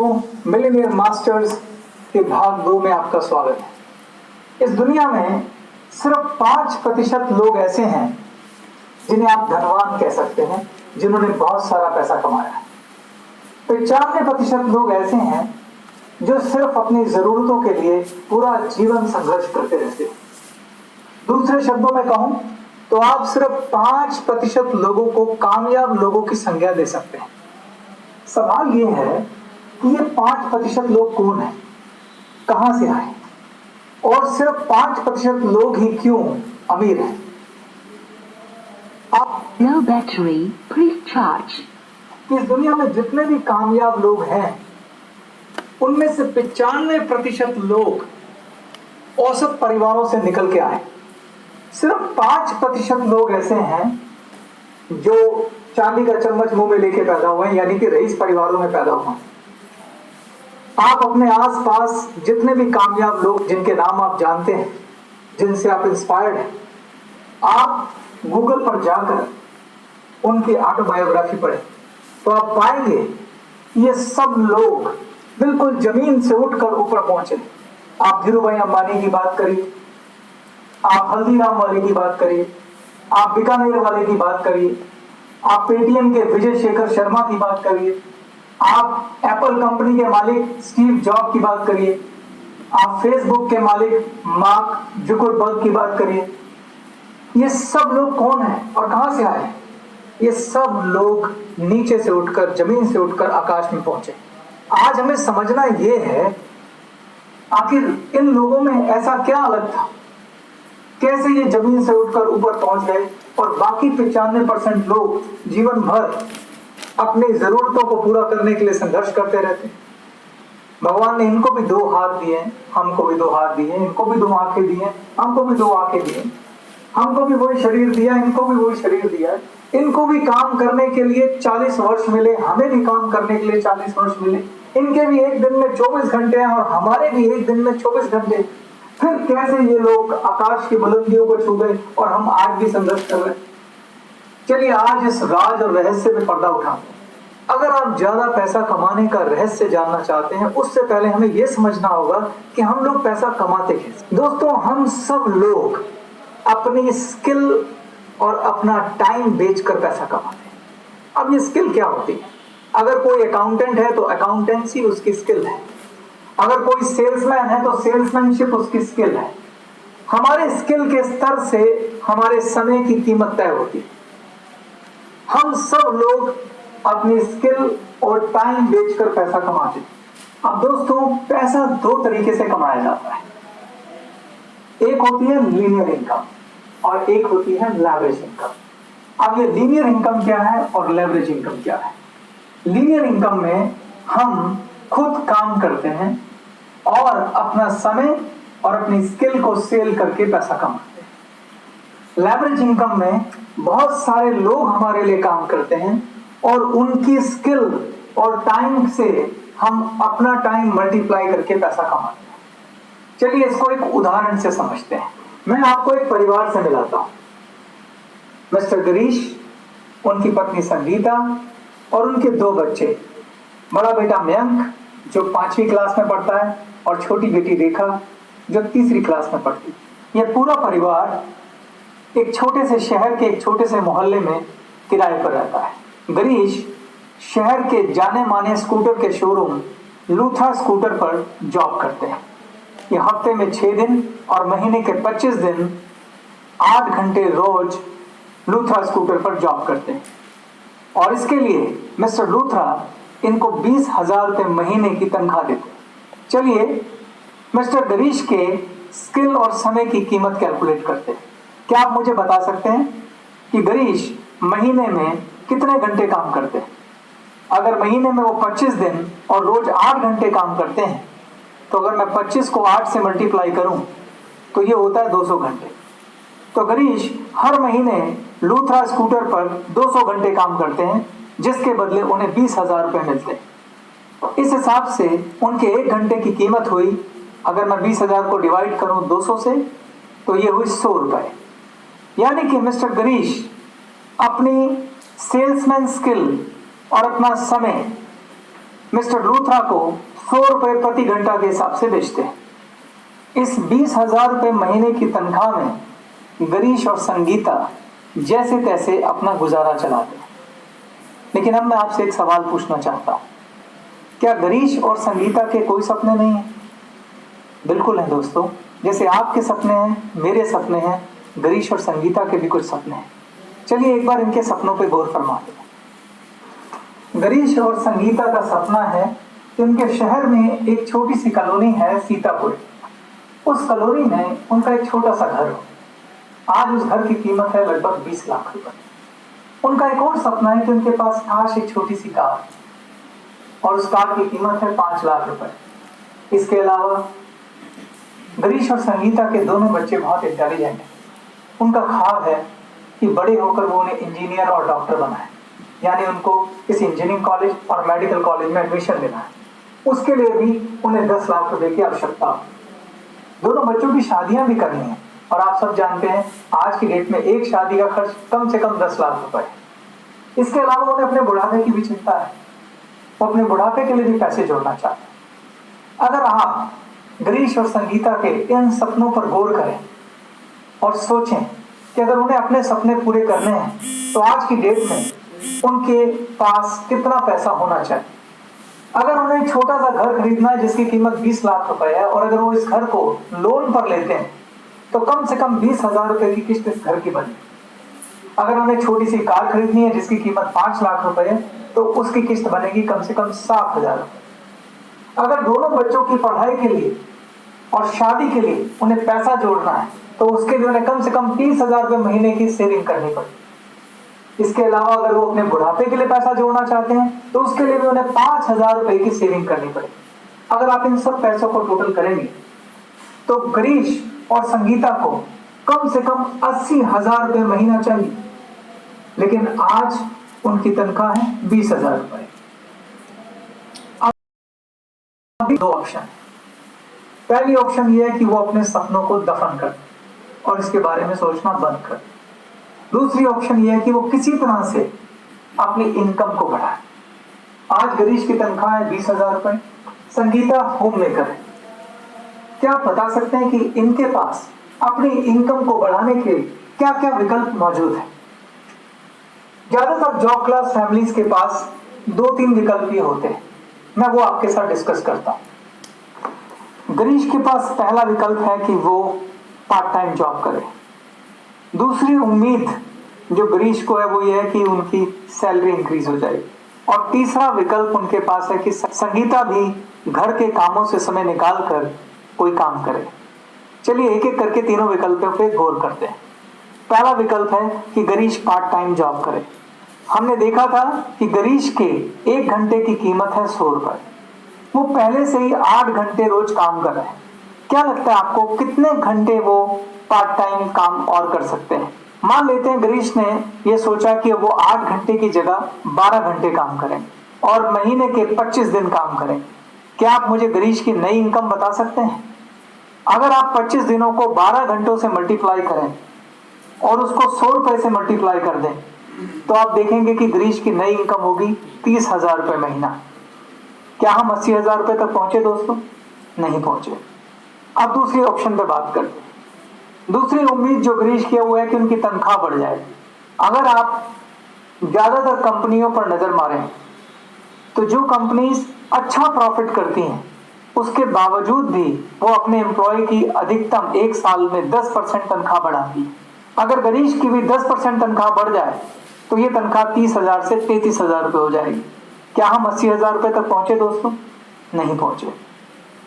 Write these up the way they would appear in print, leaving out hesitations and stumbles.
Millionaire masters के भाग 2 में आपका स्वागत है। इस दुनिया में सिर्फ 5% लोग ऐसे हैं जिन्हें आप धनवान कह सकते हैं, जिन्होंने बहुत सारा पैसा कमाया है। 95% लोग ऐसे हैं जो सिर्फ अपनी जरूरतों के लिए पूरा जीवन संघर्ष करते रहते हैं। दूसरे शब्दों में कहूं तो आप सिर्फ 5% लोगों को कामयाब लोगों की संज्ञा दे सकते हैं। सवाल यह है कि ये 5% लोग कौन हैं, कहां से आए, और सिर्फ 5% लोग ही क्यों अमीर हैं। No battery, please charge. इस दुनिया में जितने भी कामयाब लोग हैं उनमें से 95% लोग औसत परिवारों से निकल के आए। सिर्फ 5% लोग ऐसे हैं जो चांदी का चम्मच मुंह में लेके पैदा हुए हैं, यानी कि रईस परिवारों में पैदा हुए। आप अपने आसपास जितने भी कामयाब लोग जिनके नाम आप जानते हैं, जिनसे आप इंस्पायर्ड हैं, आप गूगल पर जाकर उनकी ऑटोबायोग्राफी पढ़ें तो आप पाएंगे ये सब लोग बिल्कुल जमीन से उठकर ऊपर पहुंचे। आप धीरूभाई अंबानी की बात करिए, आप हल्दीराम वाले की बात करिए, आप बीकानेर वाले की बात करिए, आप पेटीएम के विजय शेखर शर्मा की बात करिए, आप एप्पल कंपनी के मालिक स्टीव जॉब की बात करिए, आप फेसबुक के मालिक मार्क जुकरबर्ग की बात करिए। ये सब लोग कौन हैं और कहां से आए? ये सब लोग नीचे से उठकर, जमीन से उठकर आकाश में पहुंचे। आज हमें समझना ये है आखिर इन लोगों में ऐसा क्या अलग था, कैसे ये जमीन से उठकर ऊपर पहुंच गए और बाकी 95% लोग जीवन भर अपनी जरूरतों को पूरा करने के लिए संघर्ष करते रहते हैं। भगवान ने इनको भी 2 हाथ दिए, हमको भी 2 हाथ दिए, इनको भी 2 आंखें दी हैं, हमको भी 2 आंखें दी हैं, हमको भी वही शरीर दिया, इनको भी वही शरीर दिया। इनको भी काम करने के लिए 40 वर्ष मिले, हमें भी काम करने के लिए 40 वर्ष मिले। इनके भी एक दिन में 24 घंटे हैं और हमारे भी एक दिन में 24 घंटे। फिर कैसे ये लोग आकाश की बुलंदियों को छू गए और हम आज भी संघर्ष कर रहे हैं। चलिए आज इस राज और रहस्य पे पर्दा उठाते हैं। अगर आप ज्यादा पैसा कमाने का रहस्य जानना चाहते हैं, उससे पहले हमें यह समझना होगा कि हम लोग पैसा कमाते कैसे। दोस्तों, हम सब लोग अपनी स्किल और अपना टाइम बेचकर पैसा कमाते हैं। अब ये स्किल क्या होती है? अगर कोई अकाउंटेंट है तो अकाउंटेंसी उसकी स्किल है, अगर कोई सेल्समैन है तो सेल्समैनशिप उसकी स्किल है। हमारे स्किल के स्तर से हमारे समय की कीमत तय होती है। हम सब लोग अपनी स्किल और टाइम बेचकर पैसा कमाते हैं। अब दोस्तों, पैसा 2 तरीके से कमाया जाता है। एक होती है लीनियर इनकम और एक होती है लेवरेज इनकम। अब ये लीनियर इनकम क्या है और लेवरेज इनकम क्या है? लीनियर इनकम में हम खुद काम करते हैं और अपना समय और अपनी स्किल को सेल करके पैसा कमाते हैं। लेवरेज इनकम में बहुत सारे लोग हमारे लिए काम करते हैं और उनकी स्किल और टाइम से हम अपना टाइम मल्टीप्लाई करके पैसा कमाते हैं। चलिए इसको एक उदाहरण से समझते हैं। मैं आपको एक परिवार से मिलाता हूं। मिस्टर गिरीश, उनकी पत्नी संगीता और उनके 2 बच्चे। बड़ा बेटा मयंक जो 5वीं क्लास में पढ़ता है और छोटी बेटी रेखा जो 3री क्लास में पढ़ती है। यह पूरा परिवार एक छोटे से शहर के एक छोटे से मोहल्ले में किराए पर रहता है। गिरीश शहर के जाने माने स्कूटर के शोरूम लूथरा स्कूटर पर जॉब करते हैं। ये हफ्ते में 6 दिन और महीने के 25 दिन 8 घंटे रोज लूथरा स्कूटर पर जॉब करते हैं और इसके लिए मिस्टर लूथरा इनको 20,000 रुपये महीने की तनख्वाह देते हैं। चलिए मिस्टर गिरीश के स्किल और समय की कीमत कैलकुलेट करते हैं। क्या आप मुझे बता सकते हैं कि गिरीश महीने में कितने घंटे काम करते हैं? अगर महीने में वो 25 दिन और रोज 8 घंटे काम करते हैं तो अगर मैं 25 को 8 से मल्टीप्लाई करूं तो ये होता है 200 घंटे। तो गिरीश हर महीने लूथरा स्कूटर पर 200 घंटे काम करते हैं, जिसके बदले उन्हें 20,000 रुपये मिलते हैं। इस हिसाब से उनके 1 घंटे की कीमत हुई, अगर मैं 20,000 को डिवाइड करूं 200 से तो ये हुई 100 रुपये। यानी कि मिस्टर गिरीश अपनी सेल्समैन स्किल और अपना समय मिस्टर लूथरा को 100 रुपए प्रति घंटा के हिसाब से बेचते हैं। इस 20,000 रुपए महीने की तनख्वाह में गिरीश और संगीता जैसे तैसे अपना गुजारा चलाते हैं। लेकिन अब मैं आपसे एक सवाल पूछना चाहता हूं, क्या गिरीश और संगीता के कोई सपने नहीं हैं? बिल्कुल हैं दोस्तों, जैसे आपके सपने हैं, मेरे सपने हैं, गिरीश और संगीता के भी कुछ सपने हैं। चलिए एक बार इनके सपनों पे गौर फरमाते हैं। गिरीश और संगीता का सपना है कि उनके शहर में एक छोटी सी कॉलोनी है, सीतापुर। उस कॉलोनी में उनका एक छोटा सा घर हो। आज उस घर की कीमत है लगभग 20 लाख रुपए। उनका एक और सपना है कि उनके पास काश एक छोटी सी कार, और उस कार की कीमत है 5 लाख रुपए। इसके अलावा गिरीश और संगीता के दोनों बच्चे बहुत इंटेलिजेंट हैं। उनका ख्वाब है कि बड़े होकर वो उन्हें इंजीनियर और डॉक्टर बनाए, यानी उनको किसी इंजीनियरिंग कॉलेज और मेडिकल कॉलेज में एडमिशन लेना है। उसके लिए भी उन्हें 10 लाख रुपए की आवश्यकता हो। दोनों बच्चों की शादियां भी करनी है, और आप सब जानते हैं आज की डेट में एक शादी का खर्च कम से कम 10 लाख रुपए है। इसके अलावा उन्हें अपने बुढ़ापे की भी चिंता है। वो अपने बुढ़ापे के लिए भी पैसे जोड़ना चाहते हैं। अगर आप गिरीश और संगीता के इन सपनों पर गौर करें और सोचें कि अगर उन्हें अपने सपने पूरे करने हैं तो आज की डेट में उनके पास कितना पैसा होना चाहिए। अगर उन्हें छोटा सा घर खरीदना है जिसकी कीमत 20 लाख रुपए है, और अगर वो इस घर को लोन पर लेते हैं तो कम से कम 20,000 रुपए की किस्त इस घर की बनेगी। अगर उन्हें छोटी सी कार खरीदनी है जिसकी कीमत 5 लाख रुपए है तो उसकी किस्त बनेगी कम से कम 60,000 रुपए। अगर दोनों बच्चों की पढ़ाई के लिए और शादी के लिए उन्हें पैसा जोड़ना है तो उसके लिए उन्हें कम से कम 30,000 रुपए महीने की सेविंग करनी पड़ेगी। इसके अलावा अगर वो अपने बुढ़ापे के लिए पैसा जोड़ना चाहते हैं तो उसके लिए भी उन्हें 5,000 रुपए की सेविंग करनी पड़ेगी। अगर आप इन सब पैसों को टोटल करेंगे तो गिरीश और संगीता को कम से कम 80,000 रुपए महीना चाहिए, लेकिन आज उनकी तनख्वाह है 20,000 रुपए। अब 2 ऑप्शन। पहली ऑप्शन यह है कि वो अपने सपनों को दफन कर और इसके बारे में सोचना बंद कर। दूसरी ऑप्शन यह है कि वो किसी तरह से अपनी इनकम को बढ़ाए। आज गिरीश की तनख्वाह है 20,000 रुपए, संगीता होम मेकर है। क्या आप बता सकते हैं कि इनके पास अपनी इनकम को बढ़ाने के क्या क्या विकल्प मौजूद है? ज्यादातर जॉब क्लास फैमिलीज के पास 2-3 विकल्प ही होते हैं। मैं वो आपके साथ डिस्कस करता हूं। गिरीश के पास पहला विकल्प है कि वो पार्ट टाइम जॉब करे। दूसरी उम्मीद जो गिरीश को है वो ये है कि उनकी सैलरी इंक्रीज हो जाए। और तीसरा विकल्प उनके पास है कि संगीता भी घर के कामों से समय निकाल कर कोई काम करे। चलिए एक एक करके तीनों विकल्पों पे गौर करते हैं। पहला विकल्प है कि गिरीश पार्ट टाइम जॉब करे। हमने देखा था कि गिरीश के 1 घंटे की कीमत है 100 रुपए। वो पहले से ही 8 घंटे रोज काम कर रहे हैं। क्या लगता है आपको कितने घंटे वो पार्ट टाइम काम और कर सकते हैं? मान लेते हैं गिरीश ने ये सोचा कि वो 8 घंटे की जगह 12 घंटे काम करें और महीने के 25 दिन काम करें। क्या आप मुझे गिरीश की नई इनकम बता सकते हैं? अगर आप 25 दिनों को 12 घंटों से मल्टीप्लाई करें और उसको 100 रुपए से मल्टीप्लाई कर दें तो आप देखेंगे कि गिरीश की नई इनकम होगी 30,000 रुपए महीना। क्या हम 80,000 रुपए तक पहुंचे दोस्तों? नहीं पहुंचे। अब दूसरी ऑप्शन पे बात करते हैं। दूसरी उम्मीद जो गिरीश की वो है कि उनकी तनख्वाह बढ़ जाए। अगर आप ज्यादातर कंपनियों पर नजर मारें तो जो कंपनीज अच्छा प्रॉफिट करती हैं उसके बावजूद भी वो अपने एम्प्लॉय की अधिकतम 1 साल में 10% तनख्वाह बढ़ाती है। अगर गिरीश की भी 10% तनख्वाह बढ़ जाए तो ये तनख्वाह 30,000 से 33,000 रुपए हो जाएगी। क्या हम 80,000 रुपए तक पहुंचे दोस्तों? नहीं पहुंचे।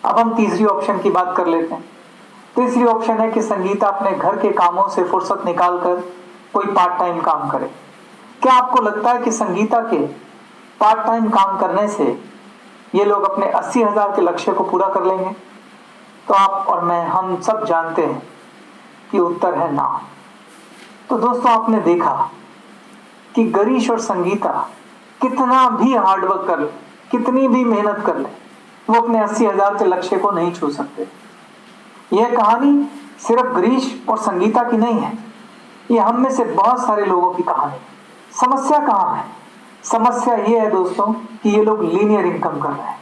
अब हम तीसरी ऑप्शन की बात कर लेते हैं। तीसरी ऑप्शन है कि संगीता अपने घर के कामों से फुर्सत निकालकर कोई पार्ट टाइम काम करे। क्या आपको लगता है कि संगीता के पार्ट टाइम काम करने से ये लोग अपने 80,000 के लक्ष्य को पूरा कर लेंगे? तो आप और मैं हम सब जानते हैं कि उत्तर है ना। तो दोस्तों आपने देखा कि गिरीश और संगीता कितना भी हार्डवर्क कर ले, कितनी भी मेहनत कर ले, वो अपने 80,000 के लक्ष्य को नहीं छू सकते। यह कहानी सिर्फ गिरीश और संगीता की नहीं है, ये हम में से बहुत सारे लोगों की कहानी। समस्या कहाँ है? समस्या ये है दोस्तों कि ये लोग लीनियर इनकम कर रहे हैं।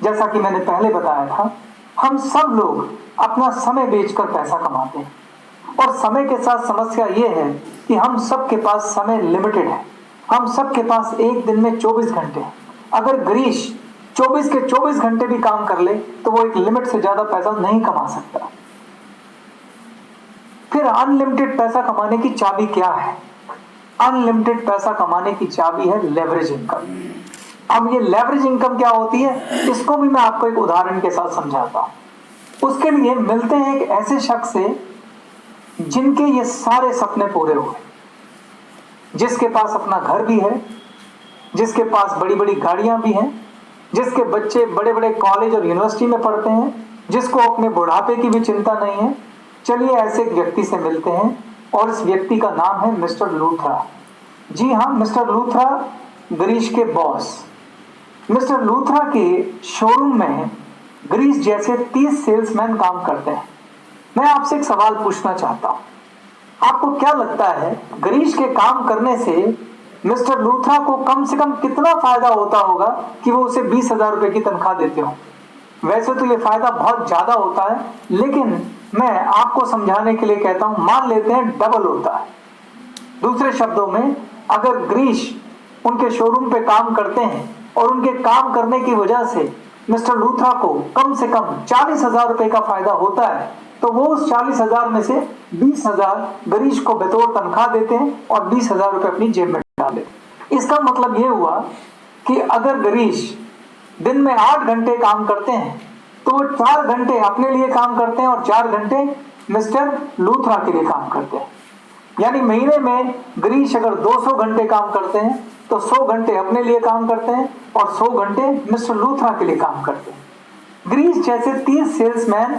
जैसा कि मैंने पहले बताया था, हम सब लोग अपना समय बेचकर पैसा कमाते हैं और समय के साथ समस्या ये है कि हम सब के पास समय लिमिटेड है। हम सब के पास एक दिन में 24 घंटे हैं। अगर गिरीश 24 के 24 घंटे भी काम कर ले तो वो एक लिमिट से ज्यादा पैसा नहीं कमा सकता। फिर अनलिमिटेड पैसा कमाने की चाबी क्या है? अनलिमिटेड पैसा कमाने की चाबी है लेवरेज इनकम। अब ये लेवरेज इनकम क्या होती है, इसको भी मैं आपको एक उदाहरण के साथ समझाता हूं। उसके लिए मिलते हैं एक ऐसे शख्स से जिनके ये सारे सपने पूरे हुए, जिसके पास अपना घर भी है, जिसके पास बड़ी बड़ी गाड़ियां भी हैं, जिसके बच्चे बड़े बड़े कॉलेज और यूनिवर्सिटी में पढ़ते हैं, जिसको अपने बुढ़ापे की भी चिंता नहीं है। चलिए ऐसे एक व्यक्ति से मिलते हैं और इस व्यक्ति का नाम है मिस्टर लूथरा। जी हाँ, मिस्टर लूथरा गिरीश के बॉस। मिस्टर लूथरा के शोरूम में गिरीश जैसे 30 सेल्समैन काम करते हैं। मैं आपसे एक सवाल पूछना चाहता हूं, आपको क्या लगता है गिरीश के काम करने से मिस्टर लूथरा को कम से कम कितना फायदा होता होगा कि वो उसे 20,000 रुपए की तनख्वाह देते हो? वैसे तो ये फायदा बहुत ज्यादा होता है, लेकिन मैं आपको समझाने के लिए कहता हूं, मान लेते हैं डबल होता है। दूसरे शब्दों में, अगर गिरीश उनके शोरूम पे काम करते हैं और उनके काम करने की वजह से मिस्टर लूथरा को कम से कम 40,000 रुपए का फायदा होता है, तो वो उस 40,000 में से 20,000 गिरीश को बतौर तनख्वाह देते हैं और 20,000 रुपए अपनी जेब में डाल देते हैं। इसका मतलब ये हुआ कि अगर गिरीश दिन में 8 घंटे काम करते हैं तो वो 4 घंटे अपने लिए काम करते हैं और 4 घंटे मिस्टर लूथरा के लिए काम करते हैं। यानी महीने में गिरीश अगर 200 घंटे काम करते हैं तो 100 घंटे अपने लिए काम करते हैं और 100 घंटे मिस्टर लूथरा के लिए काम करते हैं। गिरीश जैसे 30 सेल्समैन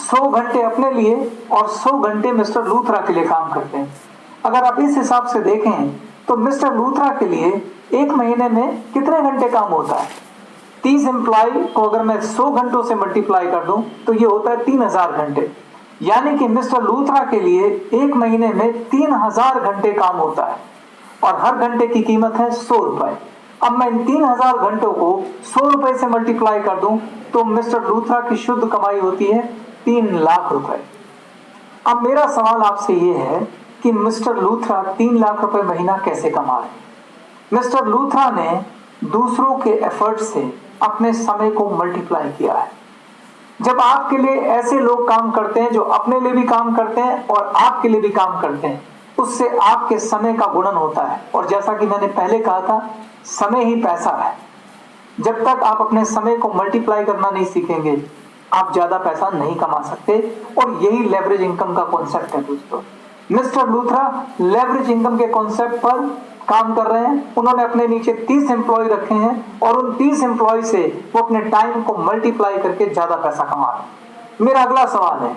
100 घंटे अपने लिए और 100 घंटे मिस्टर लूथरा के लिए काम करते हैं। अगर आप इस हिसाब से देखें तो मिस्टर लूथरा के लिए एक महीने में कितने घंटे काम होता है? 30 एम्प्लॉय को अगर मैं 100 घंटों से मल्टीप्लाई कर दूं तो ये होता है 3,000 घंटे। यानी कि मिस्टर लूथरा के लिए एक महीने में 3,000 घंटे काम होता है और हर घंटे की कीमत है 100 रुपए। अब मैं इन 3,000 घंटों को 100 रुपए से मल्टीप्लाई कर दूं तो मिस्टर लूथरा की शुद्ध कमाई होती है 3 लाख रुपए। अब मेरा सवाल आपसे ये है कि मिस्टर लूथरा 3 लाख रुपए महीना कैसे कमा रहे? मिस्टर लूथरा ने दूसरों के एफर्ट से अपने समय को मल्टीप्लाई किया है। जब आपके लिए ऐसे लोग काम करते हैं जो अपने लिए भी काम करते हैं और आपके लिए भी काम करते हैं, उससे आपके समय का गुणन होता है। और जैसा कि मैंने पहले कहा था, समय ही पैसा है। जब तक आप अपने समय को मल्टीप्लाई करना नहीं सीखेंगे, आप ज्यादा पैसा नहीं कमा सकते। और यही लेवरेज इनकम का कॉन्सेप्ट है दोस्तों। मिस्टर लूथरा लेवरेज इनकम के कॉन्सेप्ट पर काम कर रहे हैं। उन्होंने अपने नीचे 30 एम्प्लॉय रखे हैं और उन 30 एम्प्लॉय से वो अपने टाइम को मल्टीप्लाई करके ज्यादा पैसा कमा रहे हैं। मेरा अगला सवाल है,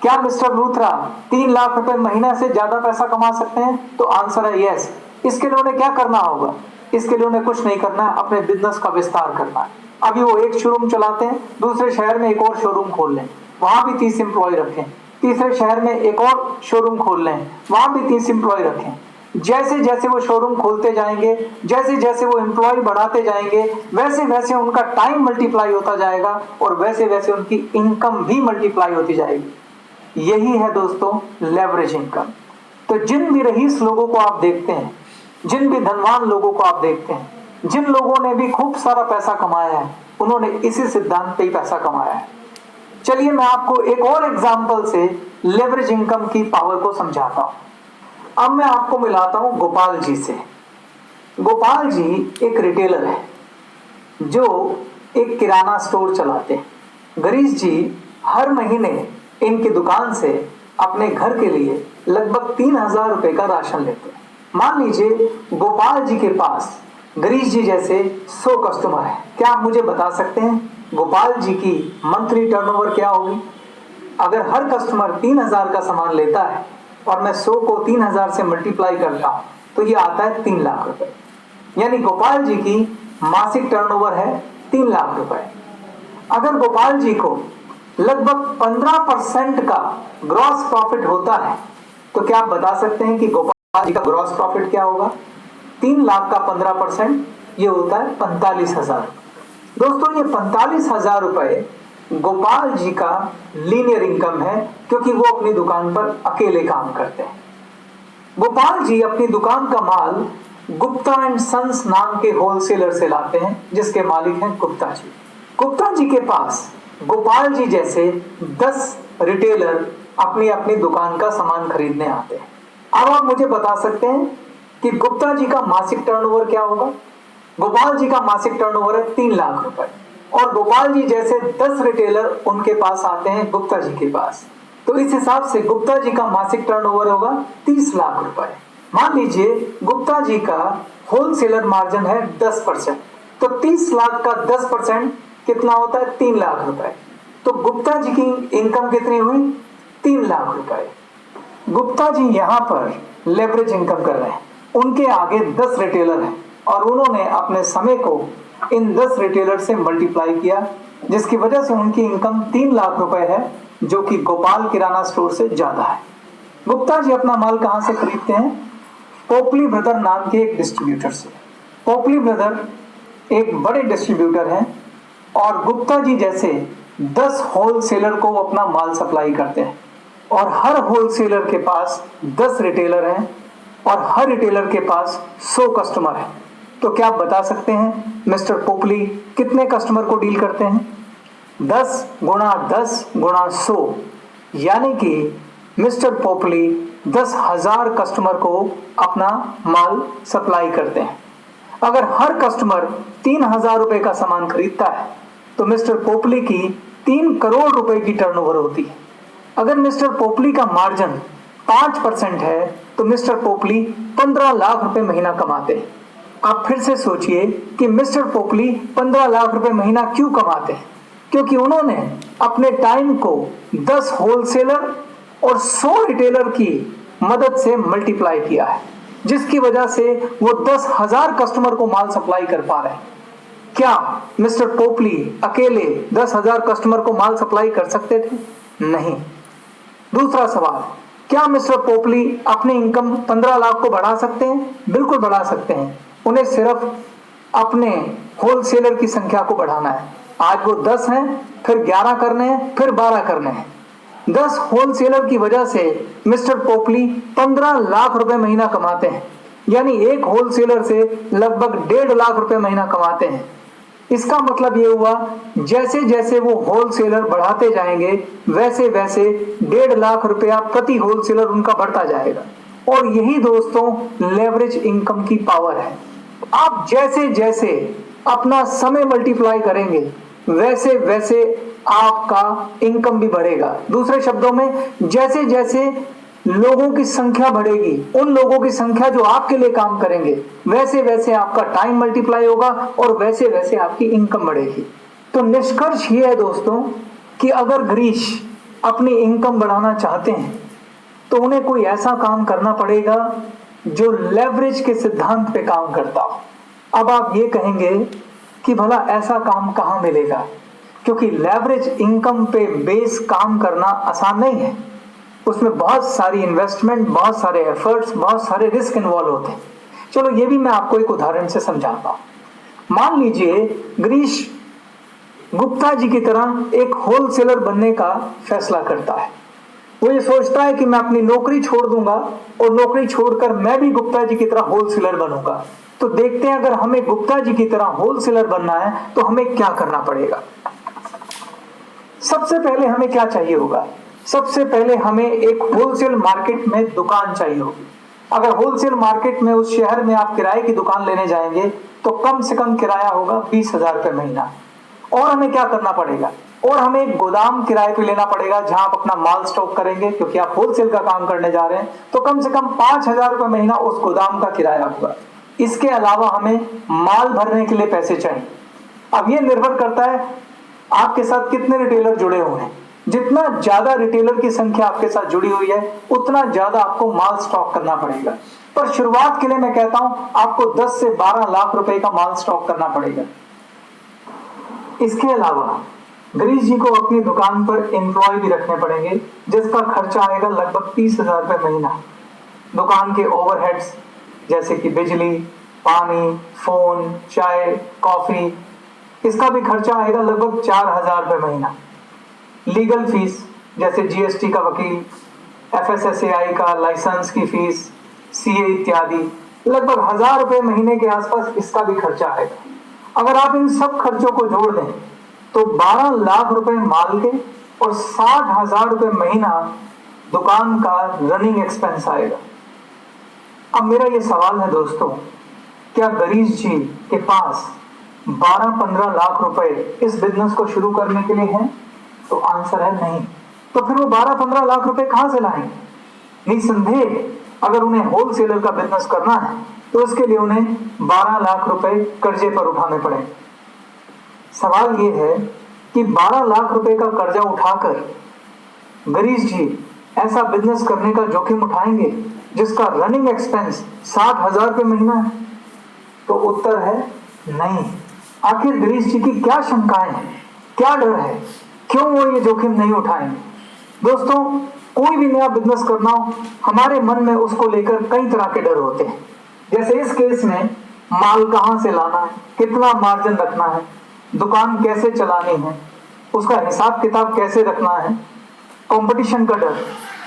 क्या मिस्टर लूथरा 3 लाख रुपए महीना से ज्यादा पैसा कमा सकते हैं? तो आंसर है यस। इसके लिए उन्हें क्या करना होगा? इसके लिए उन्हें कुछ नहीं करना है, अपने बिजनेस का विस्तार करना है। अभी वो एक शोरूम चलाते हैं, दूसरे शहर में एक और शोरूम खोल लें, वहां भी 30 एम्प्लॉय रखें। तीसरे शहर में एक और शोरूम खोल लें, वहां भी 30 एम्प्लॉय रखें। जैसे जैसे वो शोरूम खोलते जाएंगे, जैसे जैसे वो एम्प्लॉय बढ़ाते जाएंगे, वैसे वैसे उनका टाइम मल्टीप्लाई होता जाएगा और वैसे वैसे उनकी इनकम भी मल्टीप्लाई होती जाएगी। यही है दोस्तों लेवरेज इनकम। तो जिन भी रईस लोगों को आप देखते हैं, जिन भी धनवान लोगों को आप देखते हैं, जिन लोगों ने भी खूब सारा पैसा कमाया है, उन्होंने इसी सिद्धांत पे ही पैसा कमाया है। चलिए मैं आपको एक और एग्जांपल से लेवरेज इनकम की पावर को समझाता हूं। अब मैं आपको मिलाता हूं गोपाल जी से। गोपाल जी एक रिटेलर है जो एक किराना स्टोर चलाते हैं। गिरीश जी हर महीने इनकी दुकान से अपने घर के लिए लगभग 3,000 रुपए का राशन लेते हैं। मान लीजिए गोपाल जी के पास गिरीश जी जैसे 100 कस्टमर है। क्या आप मुझे बता सकते हैं गोपाल जी की मंथली टर्नओवर क्या होगी? अगर हर कस्टमर 3,000 का सामान लेता है और मैं 100 को 3,000 से मल्टीप्लाई करता हूं तो ये आता है 3 लाख रुपए। यानी गोपाल जी की मासिक टर्नओवर है 3 लाख रुपए। अगर गोपाल जी को लगभग 15% का ग्रॉस प्रॉफिट होता है तो क्या आप बता सकते हैं कि गोपाल जी का ग्रॉस प्रॉफिट क्या होगा? 3 लाख का 15% ये होता है 45,000। दोस्तों ये 45,000 रुपए गोपाल जी का लीनियर इनकम है, क्योंकि वो अपनी दुकान पर अकेले काम करते हैं। गोपाल जी अपनी दुकान का माल गुप्ता एंड सन्स नाम के होलसेलर से लाते हैं, जिसके मालिक हैं गुप्ता जी। गुप्ता जी के पास गोपाल जी जैसे 10 रिटेलर अपनी अपनी दुकान का सामान खरीदने आते हैं। अब आप मुझे बता सकते हैं कि गुप्ता जी का मासिक टर्नओवर क्या होगा? गोपाल जी का मासिक टर्नओवर है 3 लाख रुपए, और गोपाल जी जैसे 10 रिटेलर उनके पास आते हैं गुप्ता जी के पास, तो इस हिसाब से गुप्ता जी का मासिक टर्नओवर होगा 30 लाख रुपए। मान लीजिए गुप्ता जी का होलसेलर मार्जिन है 10%, तो 30 लाख का 10% कितना होता है? 3 लाख रुपए। तो गुप्ता जी की इनकम कितनी हुई? 3 लाख रुपए। गुप्ता जी यहाँ पर लेवरेज इनकम कर रहे हैं। उनके आगे 10 रिटेलर हैं और उन्होंने अपने समय को इन 10 रिटेलर से मल्टीप्लाई किया, जिसकी वजह से उनकी इनकम 3 लाख रुपए है, जो कि गोपाल किराना स्टोर से ज्यादा है। गुप्ता जी अपना माल कहां से खरीदते हैं? पोपली ब्रदर नाम के एक डिस्ट्रीब्यूटर से। पोपली ब्रदर एक बड़े डिस्ट्रीब्यूटर हैं और गुप्ता जी जैसे 10 होलसेलर को अपना माल सप्लाई करते हैं, और हर होलसेलर के पास 10 रिटेलर हैं और हर रिटेलर के पास 100 कस्टमर हैं। तो क्या आप बता सकते हैं मिस्टर पोपली कितने कस्टमर को डील करते हैं? 10 गुणा 10 गुणा 100, यानी कि मिस्टर पोपली 10,000 कस्टमर को अपना माल सप्लाई करते हैं। अगर हर कस्टमर 3,000 रुपए का सामान खरीदता है तो मिस्टर पोपली की 3 करोड़ रुपए की टर्नओवर होती है। अगर मिस्टर पोपली का मार्जिन 5% है तो मिस्टर पोपली 15 लाख रुपए महीना कमाते हैं। आप फिर से सोचिए कि मिस्टर पोपली 15 लाख रुपए महीना क्यों कमाते हैं? क्योंकि उन्होंने अपने टाइम को 10 होलसेलर और 100 रिटेलर की मदद से मल्टीप्लाई किया है, जिसकी वजह से वो 10,000 कस्टमर को माल सप्लाई कर पा रहे हैं। क्या मिस्टर पोपली अकेले 10,000 कस्टमर को माल सप्लाई कर सकते थे? नहीं। दूसरा सवाल, क्या मिस्टर पोपली अपनी इनकम 15 लाख को बढ़ा सकते हैं? बिल्कुल बढ़ा सकते हैं। उन्हें सिर्फ अपने होलसेलर की संख्या को बढ़ाना है। आज वो 10 हैं, फिर 11 करने हैं, फिर 12 करने हैं। 10 होलसेलर की वजह से मिस्टर पोपली 15 लाख रुपए महीना कमाते हैं, यानी एक होलसेलर से लगभग 1.5 लाख रुपए महीना कमाते हैं। इसका मतलब ये हुआ जैसे जैसे वो होलसेलर बढ़ाते जाएंगे वैसे वैसे 1.5 लाख रुपया प्रति होलसेलर उनका बढ़ता जाएगा। और यही दोस्तों लेवरेज इनकम की पावर है। आप जैसे जैसे अपना समय मल्टीप्लाई करेंगे वैसे वैसे आपका इनकम भी बढ़ेगा। दूसरे शब्दों में, जैसे जैसे लोगों की संख्या बढ़ेगी, उन लोगों की संख्या जो आपके लिए काम करेंगे, वैसे वैसे आपका टाइम मल्टीप्लाई होगा और वैसे वैसे आपकी इनकम बढ़ेगी। तो निष्कर्ष ये है दोस्तों कि अगर गिरीश अपनी इनकम बढ़ाना चाहते हैं तो उन्हें कोई ऐसा काम करना पड़ेगा जो लेवरेज के सिद्धांत पे काम करता हो। अब आप ये कहेंगे कि भला ऐसा काम कहाँ मिलेगा, क्योंकि लेवरेज इनकम पे बेस काम करना आसान नहीं है। उसमें बहुत सारी इन्वेस्टमेंट, बहुत सारे एफर्ट्स, बहुत सारे रिस्क इन्वॉल्व होते हैं। चलो ये भी मैं आपको एक उदाहरण से समझाता हूं। मान लीजिए गिरीश गुप्ता जी की तरह एक होलसेलर बनने का फैसला करता है। वो ये सोचता है कि मैं अपनी नौकरी छोड़ दूंगा और नौकरी छोड़कर मैं भी गुप्ता जी की तरह होलसेलर बनूंगा। तो देखते हैं अगर हमें गुप्ता जी की तरह होलसेलर बनना है तो हमें क्या करना पड़ेगा। सबसे पहले हमें क्या चाहिए होगा? सबसे पहले हमें एक होलसेल मार्केट में दुकान चाहिए होगी। अगर होलसेल मार्केट में उस शहर में आप किराए की दुकान लेने जाएंगे तो कम से कम किराया होगा 20,000 रुपये महीना। और हमें क्या करना पड़ेगा? और हमें एक गोदाम किराए पे लेना पड़ेगा जहां आप अपना माल स्टॉक करेंगे, क्योंकि आप होलसेल का काम करने जा रहे हैं। तो कम से कम 5,000 रुपये महीना उस गोदाम का किराया होगा। इसके अलावा हमें माल भरने के लिए पैसे चाहिए। अब ये निर्भर करता है आपके साथ कितने रिटेलर जुड़े हुए हैं। जितना ज्यादा रिटेलर की संख्या आपके साथ जुड़ी हुई है उतना ज्यादा आपको माल स्टॉक करना पड़ेगा। पर शुरुआत के लिए मैं कहता हूं आपको 10 से 12 लाख रुपए का माल स्टॉक करना पड़ेगा। इसके अलावा गिरीश जी को अपनी दुकान पर एम्प्लॉय भी रखने पड़ेंगे, जिसका खर्चा आएगा लगभग 30,000 रुपये महीना। दुकान के ओवरहेड्स जैसे कि बिजली, पानी, फोन, चाय, कॉफी, इसका भी खर्चा आएगा लगभग 4,000 रुपये महीना। लीगल फीस जैसे जीएसटी का वकील, FSSAI का लाइसेंस की फीस, CA इत्यादि, लगभग 1,000 रुपये महीने के आसपास इसका भी खर्चा आएगा। अगर आप इन सब खर्चों को जोड़ दें तो 12 लाख रुपए माल के और 60,000 रुपये महीना दुकान का रनिंग एक्सपेंस आएगा। अब मेरा ये सवाल है दोस्तों, क्या गरीश जी के पास 12-15 लाख रुपए इस बिजनेस को शुरू करने के लिए हैं? तो आंसर है नहीं। तो फिर वो 12-15 लाख रुपए कहां से लाएंगे? निसंदेह अगर उन्हें होलसेलर का बिजनेस करना है तो उसके लिए उन्हें 12 लाख रुपए कर्जे पर उठाने पड़ेंगे। सवाल ये है कि 12 लाख रुपए का कर्जा उठाकर गरीश जी ऐसा बिजनेस करने का जोखिम उठाएंगे जिसका रनिंग एक्सपेंस 60,000 रुपये महीना है? तो उत्तर है नहीं। आखिर गरीश जी की क्या शंकाएं हैं, क्या डर है, क्यों वो ये जोखिम नहीं उठाएंगे? दोस्तों, कोई भी नया बिजनेस करना हो, हमारे मन में उसको लेकर कई तरह के डर होते हैं। जैसे इस केस में माल कहां से लाना है, कितना मार्जिन रखना है, दुकान कैसे चलानी है, उसका हिसाब किताब कैसे रखना है, कंपटीशन का डर।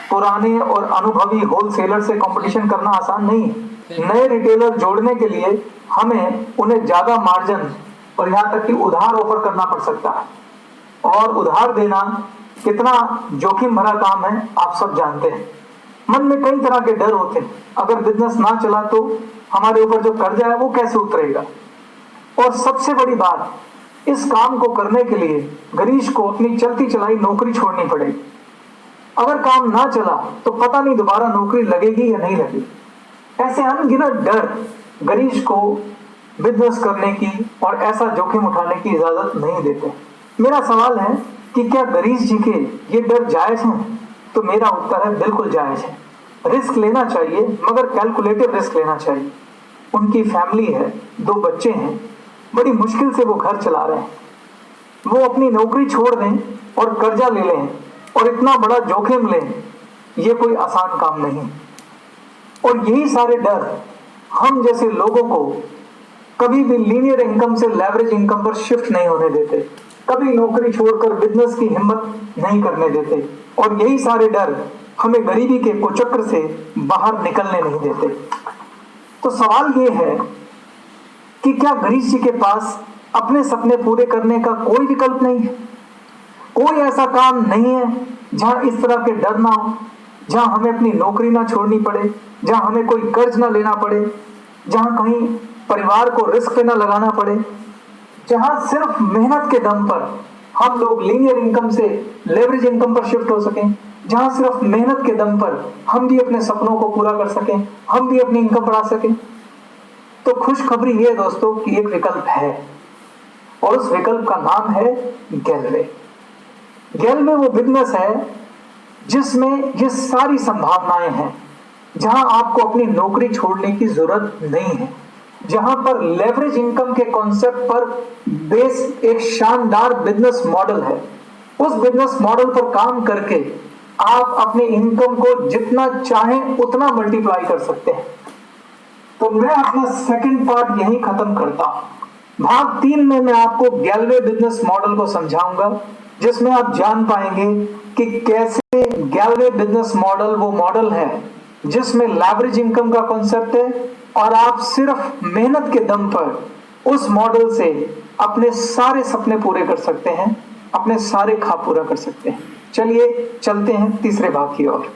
पुराने और अनुभवी होलसेलर से कंपटीशन करना आसान नहीं है। नए रिटेलर जोड़ने के लिए हमें उन्हें ज्यादा मार्जिन और यहां तक कि उधार ऑफर करना पड़ सकता है, और उधार देना कितना जोखिम भरा काम है आप सब जानते हैं। मन में कई तरह के डर होते हैं। अगर बिजनेस ना चला तो हमारे ऊपर जो कर्जा है वो कैसे उतरेगा? और सबसे बड़ी बात, इस काम को करने के लिए गरीश को अपनी चलती चलाई नौकरी छोड़नी पड़ेगी। अगर काम ना चला तो पता नहीं दोबारा नौकरी लगेगी या नहीं लगेगी। ऐसे अनगिनत डर गरीश को बिजनेस करने की और ऐसा जोखिम उठाने की इजाजत नहीं देते। मेरा सवाल है कि क्या गरीश जी के ये डर जायज हैं? तो मेरा उत्तर है बिल्कुल जायज है। रिस्क लेना चाहिए, मगर कैलकुलेटिव रिस्क लेना चाहिए। उनकी फैमिली है, 2 बच्चे हैं, बड़ी मुश्किल से वो घर चला रहे हैं। वो अपनी नौकरी छोड़ दें और कर्जा ले लें और इतना बड़ा जोखिम लें, ये कोई आसान काम नहीं। और यही सारे डर हम जैसे लोगों को कभी भी लीनियर इनकम से लेवरेज इनकम पर शिफ्ट नहीं होने देते, कभी नौकरी छोड़कर बिजनेस की हिम्मत नहीं करने देते, और यही सारे डर हमें गरीबी के कुचक्र से बाहर निकलने नहीं देते। तो सवाल ये है कि क्या गरीश जी के पास अपने सपने पूरे करने का कोई विकल्प नहीं है? कोई ऐसा काम नहीं है जहां इस तरह के डर ना हो, जहां हमें अपनी नौकरी ना छोड़नी पड़े, जहां हमें कोई कर्ज ना लेना पड़े, जहां कहीं परिवार को रिस्क पे ना लगाना पड़े, जहां सिर्फ मेहनत के दम पर हम लोग लीनियर इनकम से लेवरेज इनकम पर शिफ्ट हो सकें, जहां सिर्फ मेहनत के दम पर हम भी अपने सपनों को पूरा कर सकें, हम भी अपनी इनकम बढ़ा सकें? तो खुशखबरी ये दोस्तों कि एक विकल्प है, और उस विकल्प का नाम है गैलवे। गैलवे वो बिजनेस है जिसमें ये सारी संभावनाएं हैं, जहां आपको अपनी नौकरी छोड़ने की जरूरत नहीं है, जहां पर लेवरेज इनकम के कॉन्सेप्ट पर बेस एक शानदार बिजनेस मॉडल है। उस बिजनेस मॉडल पर काम करके आप अपनी इनकम को जितना चाहें उतना मल्टीप्लाई कर सकते हैं। तो मैं अपना सेकंड पार्ट यहीं खत्म करता हूं। भाग 3 में मैं आपको गैलवे बिजनेस मॉडल को समझाऊंगा, जिसमें आप जान पाएंगे कि कैसे गैलवे बिजनेस मॉडल वो मॉडल है जिसमें लेवरेज इनकम का कॉन्सेप्ट है, और आप सिर्फ मेहनत के दम पर उस मॉडल से अपने सारे सपने पूरे कर सकते हैं, अपने सारे ख्वाब पूरा कर सकते हैं। चलिए चलते हैं तीसरे भाग की ओर।